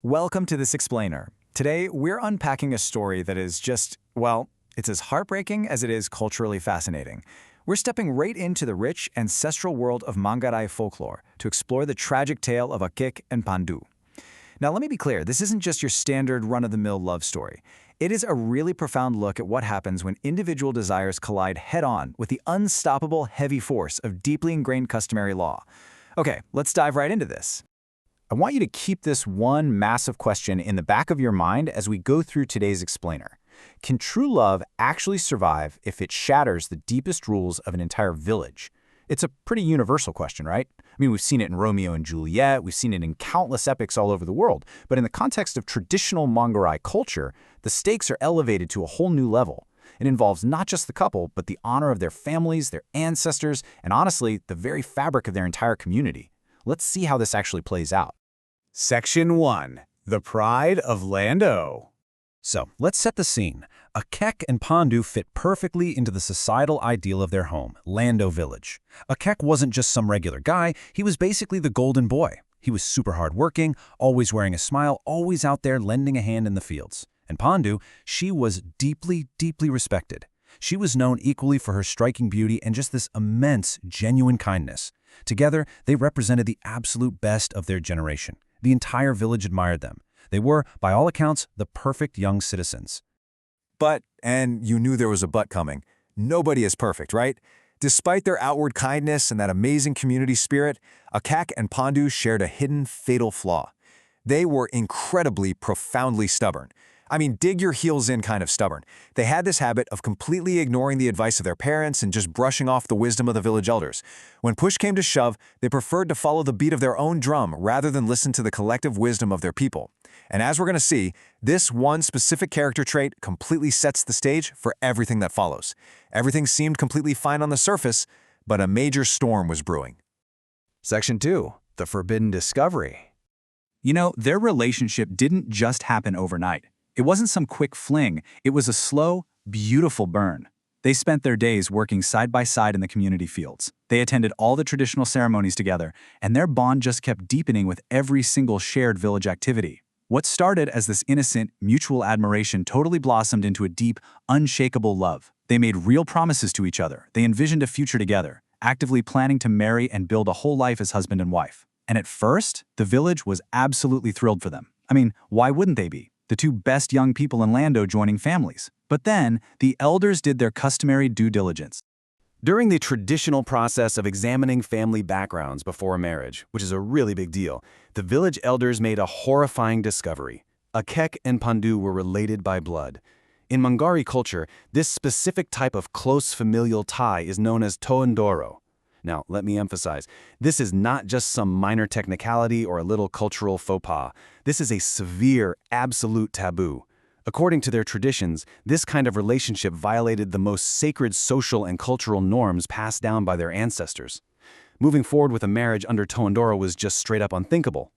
Welcome to This Explainer. Today, we're unpacking a story that is just, well, it's as heartbreaking as it is culturally fascinating. We're stepping right into the rich, ancestral world of Manggarai folklore to explore the tragic tale of Akek and Pandu. Now, let me be clear, this isn't just your standard run-of-the-mill love story. It is a really profound look at what happens when individual desires collide head-on with the unstoppable heavy force of deeply ingrained customary law. Okay, let's dive right into this. I want you to keep this one massive question in the back of your mind as we go through today's explainer. Can true love actually survive if it shatters the deepest rules of an entire village? It's a pretty universal question, right? I mean, we've seen it in Romeo and Juliet, we've seen it in countless epics all over the world, but in the context of traditional Manggarai culture, the stakes are elevated to a whole new level. It involves not just the couple, but the honor of their families, their ancestors, and honestly, the very fabric of their entire community. Let's see how this actually plays out. Section 1. The Pride of Lando. So, let's set the scene. Akek and Pandu fit perfectly into the societal ideal of their home, Lando Village. Akek wasn't just some regular guy, he was basically the golden boy. He was super hardworking, always wearing a smile, always out there lending a hand in the fields. And Pandu, she was deeply, deeply respected. She was known equally for her striking beauty and just this immense, genuine kindness. Together, they represented the absolute best of their generation. The entire village admired them. They were, by all accounts, the perfect young citizens. But, and you knew there was a but coming, nobody is perfect, right? Despite their outward kindness and that amazing community spirit, Akek and Pandu shared a hidden, fatal flaw. They were incredibly, profoundly stubborn. I mean, dig your heels in kind of stubborn. They had this habit of completely ignoring the advice of their parents and just brushing off the wisdom of the village elders. When push came to shove, they preferred to follow the beat of their own drum rather than listen to the collective wisdom of their people. And as we're going to see, this one specific character trait completely sets the stage for everything that follows. Everything seemed completely fine on the surface, but a major storm was brewing. Section 2. The Forbidden Discovery. You know, their relationship didn't just happen overnight. It wasn't some quick fling, it was a slow, beautiful burn. They spent their days working side by side in the community fields. They attended all the traditional ceremonies together, and their bond just kept deepening with every single shared village activity. What started as this innocent, mutual admiration totally blossomed into a deep, unshakable love. They made real promises to each other. They envisioned a future together, actively planning to marry and build a whole life as husband and wife. And at first, the village was absolutely thrilled for them. I mean, why wouldn't they be? The two best young people in Lando joining families. But then, the elders did their customary due diligence. During the traditional process of examining family backgrounds before marriage, which is a really big deal, the village elders made a horrifying discovery. Akek and Pandu were related by blood. In Manggarai culture, this specific type of close familial tie is known as toendoro. Now, let me emphasize, this is not just some minor technicality or a little cultural faux pas. This is a severe, absolute taboo. According to their traditions, this kind of relationship violated the most sacred social and cultural norms passed down by their ancestors. Moving forward with a marriage under toendoro was just straight up unthinkable.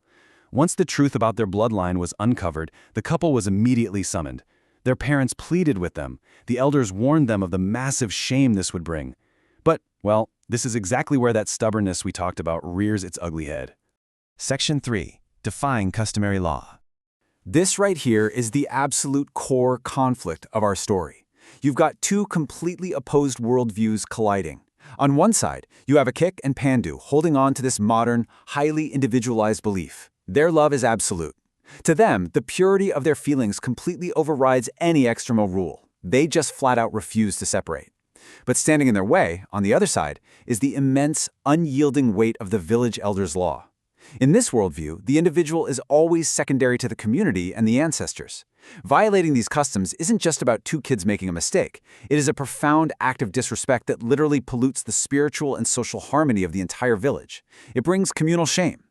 Once the truth about their bloodline was uncovered, the couple was immediately summoned. Their parents pleaded with them. The elders warned them of the massive shame this would bring. But, well, this is exactly where that stubbornness we talked about rears its ugly head. Section 3. Defying Customary Law. This right here is the absolute core conflict of our story. You've got two completely opposed worldviews colliding. On one side, you have Akek and Pandu holding on to this modern, highly individualized belief. Their love is absolute. To them, the purity of their feelings completely overrides any external rule. They just flat out refuse to separate. But standing in their way, on the other side, is the immense, unyielding weight of the village elders' law. In this worldview, the individual is always secondary to the community and the ancestors. Violating these customs isn't just about two kids making a mistake. It is a profound act of disrespect that literally pollutes the spiritual and social harmony of the entire village. It brings communal shame.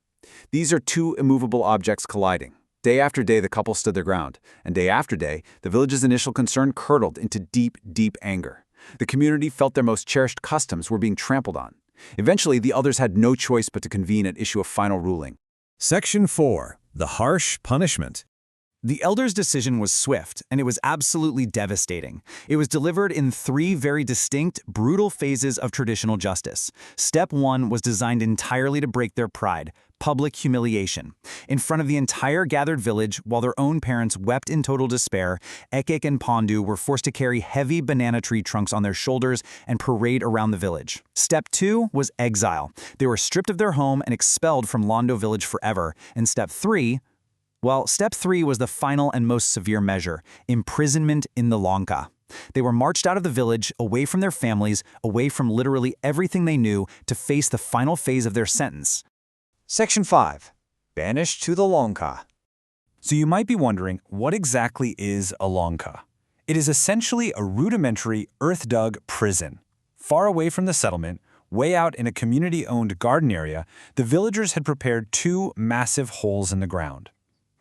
These are two immovable objects colliding. Day after day, the couple stood their ground, and day after day, the village's initial concern curdled into deep, deep anger. The community felt their most cherished customs were being trampled on. Eventually, the elders had no choice but to convene and issue a final ruling. Section 4. The Harsh Punishment. The elders' decision was swift, and it was absolutely devastating. It was delivered in 3 very distinct, brutal phases of traditional justice. Step 1 was designed entirely to break their pride: public humiliation. In front of the entire gathered village, while their own parents wept in total despair, Akek and Pandu were forced to carry heavy banana tree trunks on their shoulders and parade around the village. Step 2 was exile. They were stripped of their home and expelled from Londo village forever. And Step 3 was the final and most severe measure: imprisonment in the Longka. They were marched out of the village, away from their families, away from literally everything they knew, to face the final phase of their sentence. Section 5. Banished to the Longka. So you might be wondering, what exactly is a Longka? It is essentially a rudimentary, earth-dug prison. Far away from the settlement, way out in a community-owned garden area, the villagers had prepared 2 massive holes in the ground.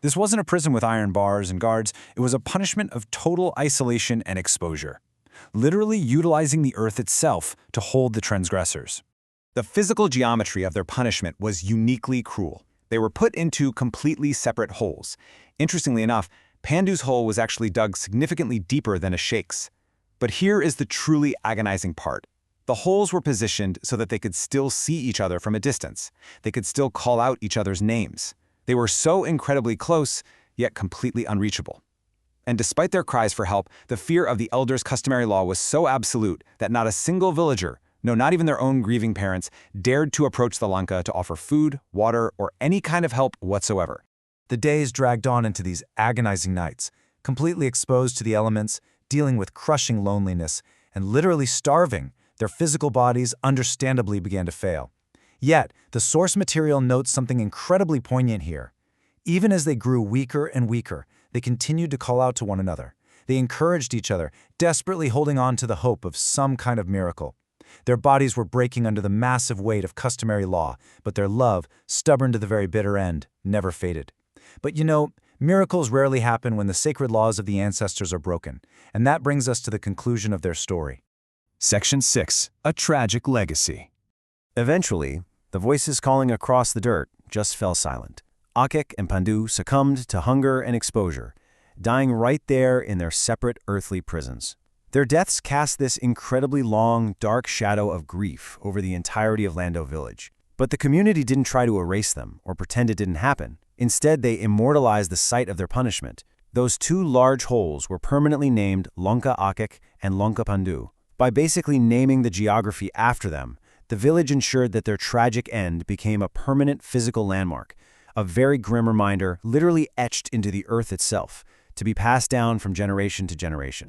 This wasn't a prison with iron bars and guards, it was a punishment of total isolation and exposure, literally utilizing the earth itself to hold the transgressors. The physical geometry of their punishment was uniquely cruel. They were put into completely separate holes. Interestingly enough, Pandu's hole was actually dug significantly deeper than Akek's. But here is the truly agonizing part. The holes were positioned so that they could still see each other from a distance. They could still call out each other's names. They were so incredibly close, yet completely unreachable. And despite their cries for help, the fear of the elders' customary law was so absolute that not a single villager, no, not even their own grieving parents, dared to approach the Longka to offer food, water, or any kind of help whatsoever. The days dragged on into these agonizing nights, completely exposed to the elements, dealing with crushing loneliness, and literally starving. Their physical bodies understandably began to fail. Yet, the source material notes something incredibly poignant here. Even as they grew weaker and weaker, they continued to call out to one another. They encouraged each other, desperately holding on to the hope of some kind of miracle. Their bodies were breaking under the massive weight of customary law, but their love, stubborn to the very bitter end, never faded. But you know, miracles rarely happen when the sacred laws of the ancestors are broken, and that brings us to the conclusion of their story. Section 6. A tragic legacy. Eventually, the voices calling across the dirt just fell silent. Akek and Pandu succumbed to hunger and exposure, dying right there in their separate earthly prisons. Their deaths cast this incredibly long, dark shadow of grief over the entirety of Londo village. But the community didn't try to erase them or pretend it didn't happen. Instead, they immortalized the site of their punishment. Those 2 large holes were permanently named Longka Akek and Longka Pandu. By basically naming the geography after them, the village ensured that their tragic end became a permanent physical landmark, a very grim reminder literally etched into the earth itself, to be passed down from generation to generation.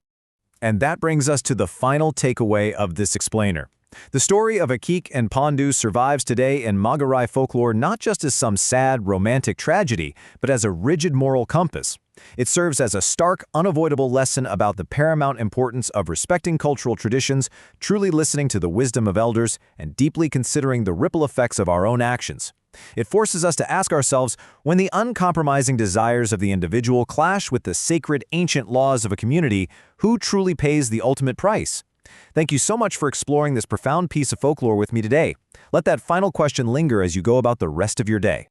And that brings us to the final takeaway of this explainer. The story of Akek and Pandu survives today in Manggarai folklore not just as some sad, romantic tragedy, but as a rigid moral compass. It serves as a stark, unavoidable lesson about the paramount importance of respecting cultural traditions, truly listening to the wisdom of elders, and deeply considering the ripple effects of our own actions. It forces us to ask ourselves, when the uncompromising desires of the individual clash with the sacred, ancient laws of a community, who truly pays the ultimate price? Thank you so much for exploring this profound piece of folklore with me today. Let that final question linger as you go about the rest of your day.